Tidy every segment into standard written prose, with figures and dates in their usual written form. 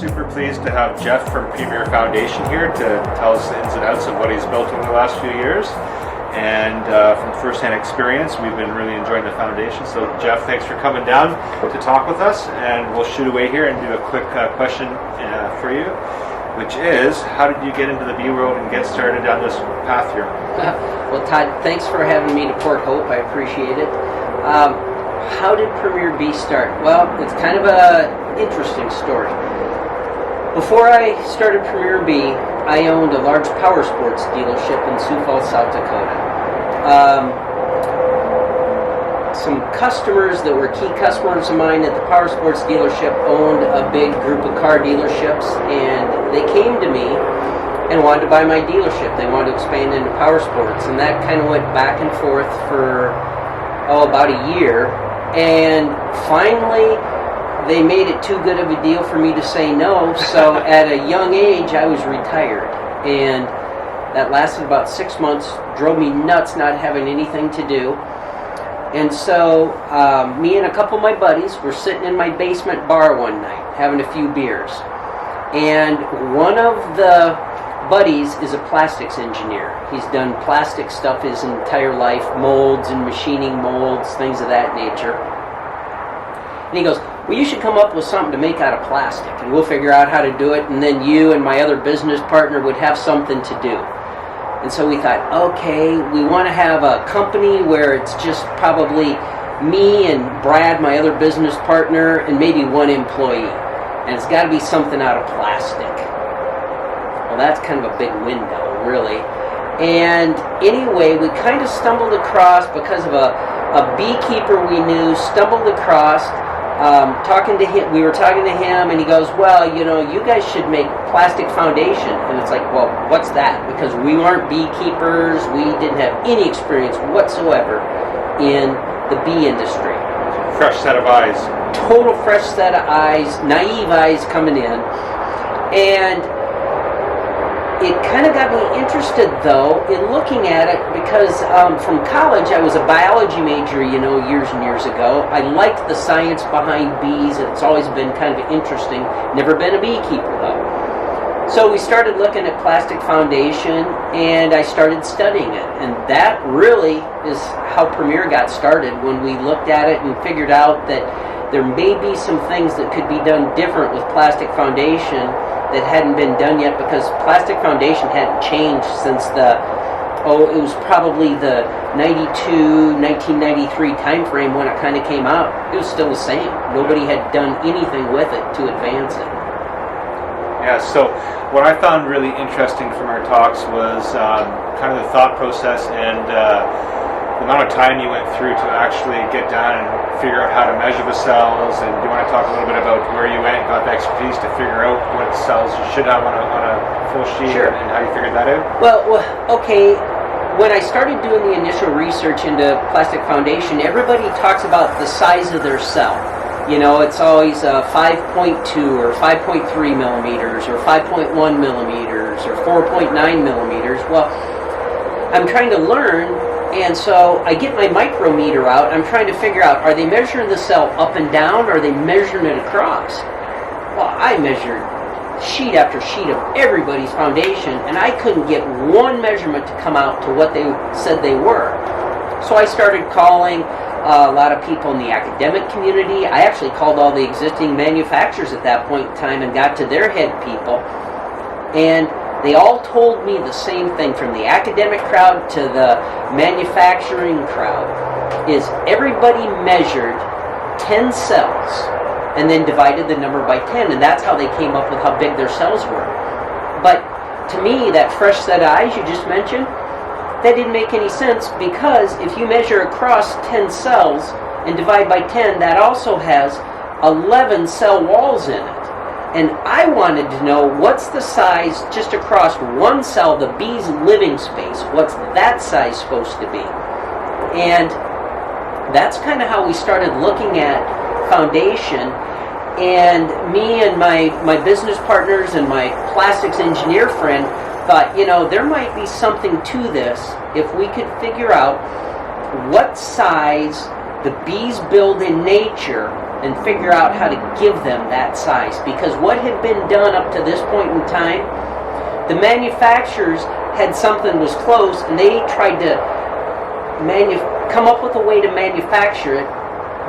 super pleased to have Jeff from Premier Foundation here to tell us the ins and outs of what he's built over the last few years. And from first-hand experience, we've been really enjoying the foundation. So Jeff, thanks for coming down to talk with us. And we'll shoot away here and do a quick question for you, which is, how did you get into the bee world and get started down this path here? Well, Todd, thanks for having me to Port Hope. I appreciate it. How did Premier Bee start? Well, it's kind of an interesting story. Before I started Premier Bee, I owned a large power sports dealership in Sioux Falls, South Dakota. Some customers that were key customers of mine at the power sports dealership owned a big group of car dealerships, and they came to me and wanted to buy my dealership. They wanted to expand into power sports, and that kind of went back and forth for about a year. And finally, they made it too good of a deal for me to say no, so at a young age, I was retired. And that lasted about 6 months, drove me nuts not having anything to do. And so me and a couple of my buddies were sitting in my basement bar one night, having a few beers. And one of the buddies is a plastics engineer. He's done plastic stuff his entire life, molds and machining molds, things of that nature. And he goes, well, you should come up with something to make out of plastic, and we'll figure out how to do it, and then you and my other business partner would have something to do. And so we thought, okay, we want to have a company where it's just probably me and Brad, my other business partner, and maybe one employee. And it's got to be something out of plastic. Well, that's kind of a big window, really. And anyway, we kind of stumbled across, because of a beekeeper we knew, talking to him. We were talking to him, and he goes, well, you guys should make plastic foundation. And it's like, well, what's that? Because we weren't beekeepers. We didn't have any experience whatsoever in the bee industry. Fresh set of eyes. Total fresh set of eyes, naive eyes coming in. And it kind of got me interested, though, in looking at it, because from college I was a biology major, years and years ago. I liked the science behind bees. It's always been kind of interesting. Never been a beekeeper, though. So we started looking at plastic foundation, and I started studying it. And that really is how Premier got started, when we looked at it and figured out that there may be some things that could be done different with plastic foundation that hadn't been done yet, because plastic foundation hadn't changed since it was probably the 1993 time frame when it kind of came out. It was still the same. Nobody had done anything with it to advance it. Yeah, so what I found really interesting from our talks was kind of the thought process and the amount of time you went through to actually get down and figure out how to measure the cells. And do you want to talk a little bit about where you went and got the expertise to figure out what cells you should have on a full sheet? Sure. And how you figured that out? Well, okay. When I started doing the initial research into plastic foundation, everybody talks about the size of their cell. It's always 5.2 or 5.3 millimeters or 5.1 millimeters or 4.9 millimeters. Well, I'm trying to learn, and so I get my micrometer out. I'm trying to figure out, are they measuring the cell up and down, or are they measuring it across? Well, I measured sheet after sheet of everybody's foundation, and I couldn't get one measurement to come out to what they said they were. So I started calling a lot of people in the academic community. I actually called all the existing manufacturers at that point in time and got to their head people. And they all told me the same thing, from the academic crowd to the manufacturing crowd, is everybody measured 10 cells and then divided the number by 10, and that's how they came up with how big their cells were. But to me, that fresh set of eyes you just mentioned, that didn't make any sense, because if you measure across 10 cells and divide by 10, that also has 11 cell walls in it. And I wanted to know, what's the size just across one cell, the bee's living space? What's that size supposed to be? And that's kind of how we started looking at foundation. And me and my business partners and my plastics engineer friend thought, there might be something to this if we could figure out what size the bees build in nature and figure out how to give them that size. Because what had been done up to this point in time, the manufacturers had something was close, and they tried to come up with a way to manufacture it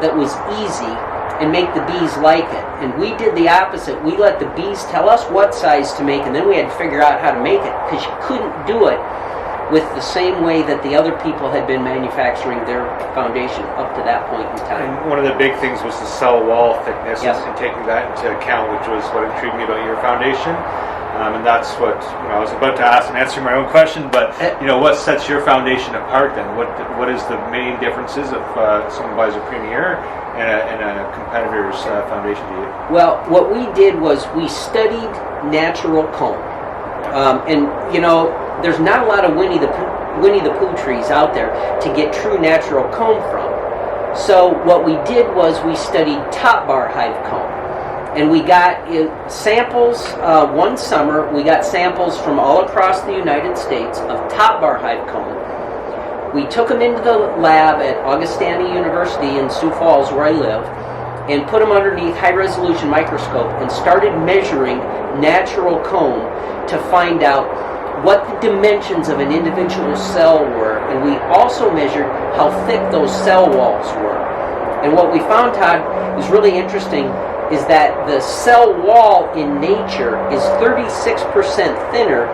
that was easy and make the bees like it. And we did the opposite. We let the bees tell us what size to make, and then we had to figure out how to make it, because you couldn't do it with the same way that the other people had been manufacturing their foundation up to that point in time. And one of the big things was the cell wall thickness, Yes. and taking that into account, which was what intrigued me about your foundation. And that's what I was about to ask and answer my own question. But what sets your foundation apart then? What is the main differences if someone buys a Premier and a competitor's foundation to you? Well, what we did was we studied natural comb, and there's not a lot of Winnie the Pooh trees out there to get true natural comb from. So what we did was we studied top bar hive comb. And we got samples one summer. We got samples from all across the United States of top bar hive comb. We took them into the lab at Augustana University in Sioux Falls, where I live, and put them underneath high-resolution microscope and started measuring natural comb to find out what the dimensions of an individual cell were. And we also measured how thick those cell walls were. And what we found, Todd, is really interesting, is that the cell wall in nature is 36% thinner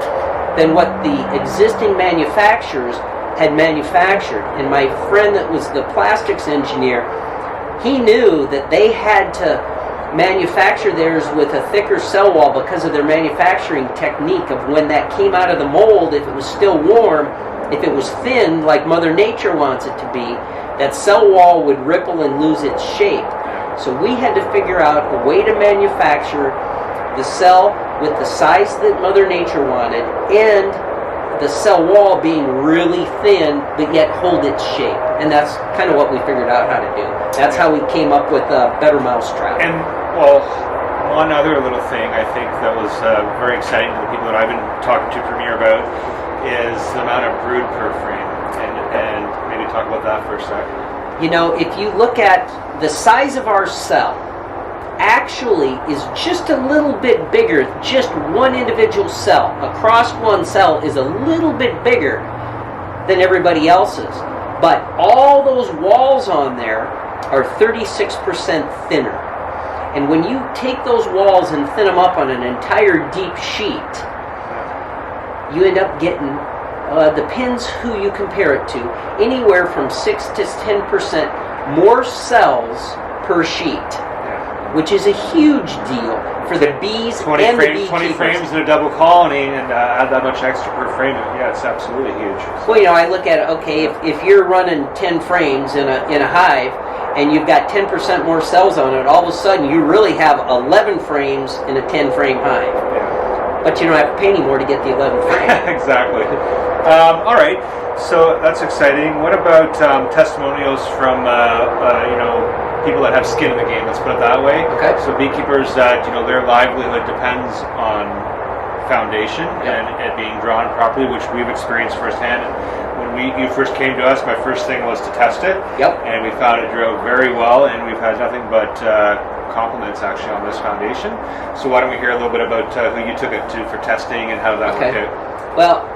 than what the existing manufacturers had manufactured. And my friend that was the plastics engineer, he knew that they had to manufacture theirs with a thicker cell wall because of their manufacturing technique of when that came out of the mold, if it was still warm, if it was thin like Mother Nature wants it to be, that cell wall would ripple and lose its shape. So we had to figure out a way to manufacture the cell with the size that Mother Nature wanted, and the cell wall being really thin but yet hold its shape. And that's kind of what we figured out how to do. That's how we came up with a better mousetrap. And one other little thing I think that was very exciting to the people that I've been talking to Premier about is the amount of brood per frame. And maybe talk about that for a second. If you look at the size of our cell, actually is just a little bit bigger. Just one individual cell across one cell is a little bit bigger than everybody else's. But all those walls on there are 36% thinner. And when you take those walls and thin them up on an entire deep sheet, you end up getting, depends who you compare it to, anywhere from 6 to 10% more cells per sheet, which is a huge deal for the bees and the beekeepers. 20 frames in a double colony and add that much extra per frame. Yeah, it's absolutely huge. Well, I look at it, okay, if you're running 10 frames in a hive and you've got 10% more cells on it, all of a sudden you really have 11 frames in a 10-frame hive. Yeah. But you don't have to pay any more to get the 11 frames. Exactly. All right, so that's exciting. What about testimonials from people that have skin in the game? Let's put it that way. Okay. So beekeepers that their livelihood depends on foundation and it being drawn properly, which we've experienced firsthand. When you first came to us, my first thing was to test it. Yep. And we found it drove very well, and we've had nothing but compliments actually on this foundation. So why don't we hear a little bit about who you took it to for testing and how that worked out? Well,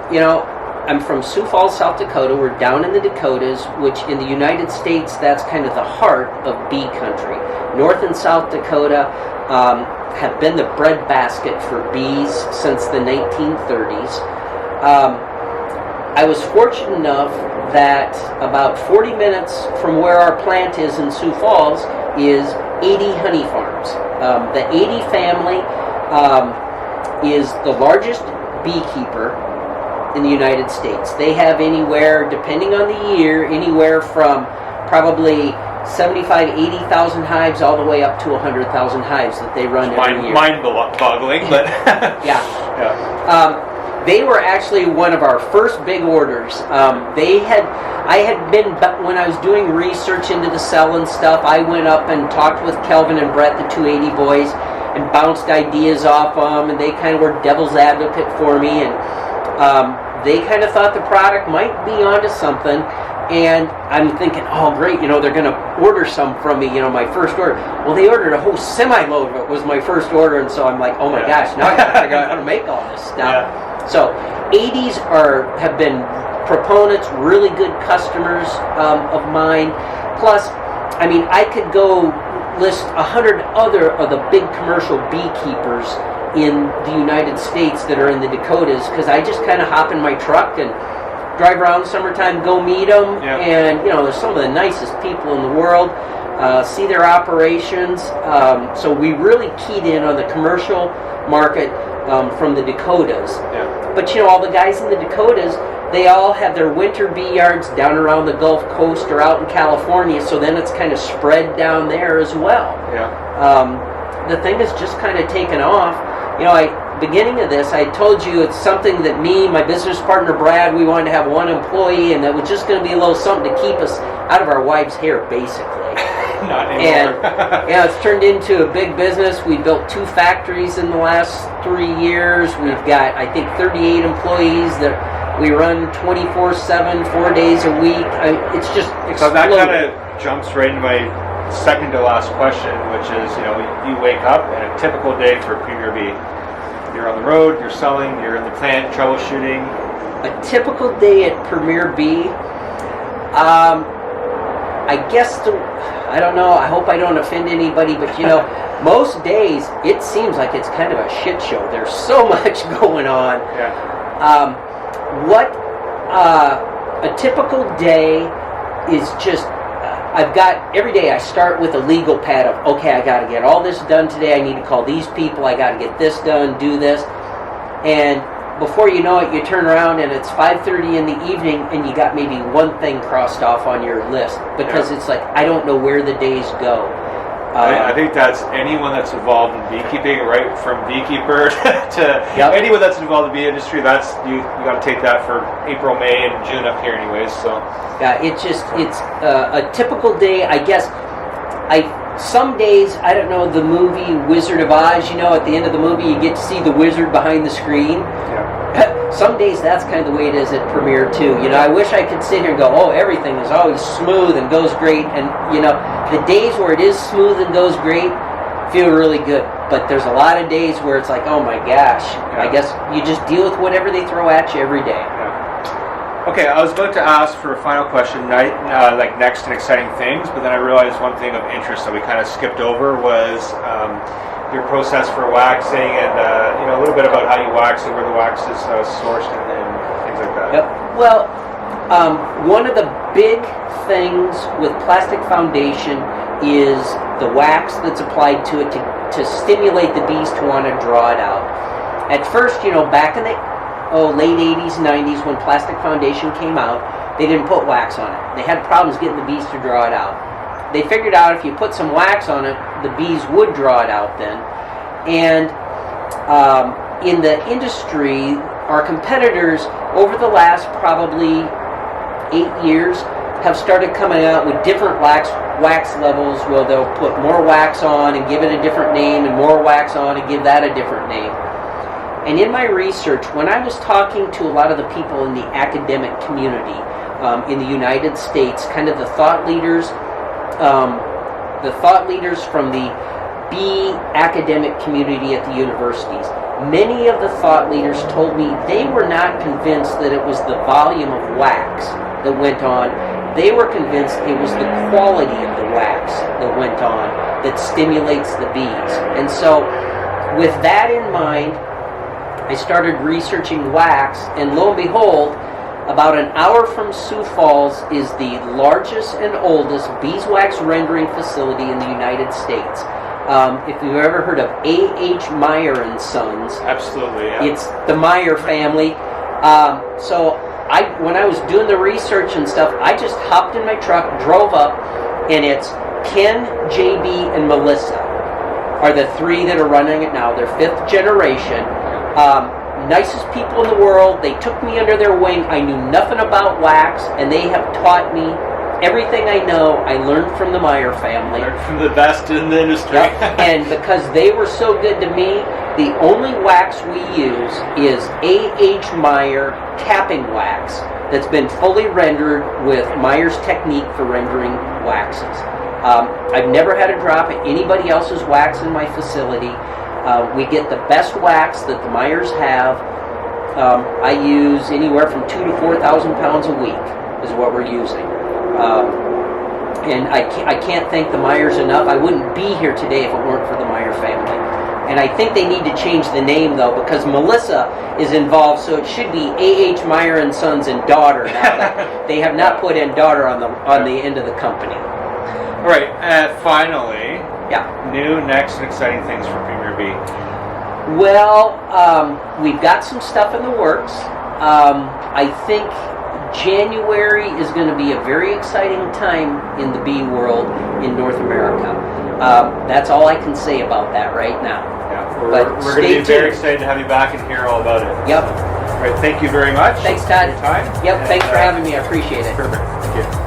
I'm from Sioux Falls, South Dakota. We're down in the Dakotas, which in the United States, that's kind of the heart of bee country. North and South Dakota have been the breadbasket for bees since the 1930s. I was fortunate enough that about 40 minutes from where our plant is in Sioux Falls is 80 honey farms. The 80 family is the largest beekeeper in the United States. They have anywhere, depending on the year, anywhere from probably 80,000 hives all the way up to 100,000 hives that they run every year. Mind-boggling, but yeah. They were actually one of our first big orders. I had been, when I was doing research into the cell and stuff, I went up and talked with Kelvin and Brett, the 280 boys, and bounced ideas off them, and they kind of were devil's advocate for me, and they kind of thought the product might be onto something. And I'm thinking, oh great, they're going to order some from me, my first order. Well, they ordered a whole semi-load of it was my first order, and so I'm like, oh my gosh, now I got to figure out how to make all this stuff. Yeah. So 80s have been proponents, really good customers of mine. Plus, I could go list 100 other of the big commercial beekeepers in the United States that are in the Dakotas, because I just kind of hop in my truck and drive around summertime, go meet them, and they're some of the nicest people in the world. See their operations. So we really keyed in on the commercial market from the Dakotas. Yeah. But all the guys in the Dakotas, they all have their winter bee yards down around the Gulf Coast or out in California. So then it's kind of spread down there as well. Yeah. The thing has just kind of taken off. Beginning of this, I told you it's something that me, my business partner Brad, we wanted to have one employee, and that was just going to be a little something to keep us out of our wives' hair, basically. Not anymore. And it's turned into a big business. We built 2 factories in the last 3 years. We've got, I think, 38 employees that we run 24/7, 4 days a week. It's just exploded. So that kind of jumps right into my second to last question, which is, you wake up and a typical day for Premier Bee. You're on the road, you're selling, you're in the plant troubleshooting. A typical day at Premier Bee, I guess, I don't know, I hope I don't offend anybody, but most days it seems like it's kind of a shit show. There's so much going on. Yeah. What a typical day is just, I've got, every day I start with a legal pad of, okay, I got to get all this done today, I need to call these people, I got to get this done, do this, and before you know it, you turn around and it's 5:30 in the evening and you got maybe one thing crossed off on your list, because it's like, I don't know where the days go. I think that's anyone that's involved in beekeeping, right from beekeeper to anyone that's involved in the bee industry. That's you got to take that for April, May, and June up here, anyways. So yeah, it's a typical day. I guess some days, I don't know, the movie Wizard of Oz. At the end of the movie, you get to see the wizard behind the screen. Yeah. Some days that's kind of the way it is at Premier too. I wish I could sit here and go, oh, everything is always smooth and goes great. And the days where it is smooth and goes great feel really good. But there's a lot of days where it's like, oh my gosh, I guess you just deal with whatever they throw at you every day. Yeah. Okay, I was about to ask for a final question, like next and exciting things, but then I realized one thing of interest that we kind of skipped over was your process for waxing, and a little bit about how you wax and where the wax is sourced and things like that. Yep. Well, one of the big things with Plastic Foundation is the wax that's applied to it to stimulate the bees to want to draw it out. At first, back in the late 80s, 90s, when Plastic Foundation came out, they didn't put wax on it. They had problems getting the bees to draw it out. They figured out if you put some wax on it, the bees would draw it out then. And in the industry, our competitors, over the last probably 8 years, have started coming out with different wax levels where they'll put more wax on and give it a different name, and more wax on and give that a different name. And in my research, when I was talking to a lot of the people in the academic community in the United States, kind of the thought leaders from the bee academic community at the universities, many of the thought leaders told me they were not convinced that it was the volume of wax that went on. They were convinced it was the quality of the wax that went on that stimulates the bees. And so with that in mind, I started researching wax, and lo and behold, about an hour from Sioux Falls is the largest and oldest beeswax rendering facility in the United States. If you've ever heard of A.H. Meyer and Sons, absolutely, yeah. It's the Meyer family. So when I was doing the research and stuff, I just hopped in my truck, drove up, and it's Ken, JB, and Melissa are the 3 that are running it now. They're 5th generation. Nicest people in the world. They took me under their wing. I knew nothing about wax, and they have taught me everything I know. I learned from the Meyer family. Learned from the best in the industry. Yep. And because they were so good to me, The only wax we use is A.H. Meyer capping wax that's been fully rendered with Meyer's technique for rendering waxes. I've never had a drop of anybody else's wax in my facility. We get the best wax that the Meyers have. I use anywhere from 2,000 to 4,000 pounds a week is what we're using. And I can't thank the Meyers enough. I wouldn't be here today if it weren't for the Meyer family. And I think they need to change the name, though, because Melissa is involved, so it should be A.H. Meyer and Sons and Daughter now. They have not put in daughter on the end of the company. All right, finally, new, next, and exciting things for Premier B. Well, we've got some stuff in the works. I think January is going to be a very exciting time in the bee world in North America. That's all I can say about that right now. Yeah, we're going to be very excited to have you back and hear all about it. Yep. All right, thank you very much. Thanks, Todd. For your time. Yep, thanks for having me. I appreciate it. Perfect. Thank you.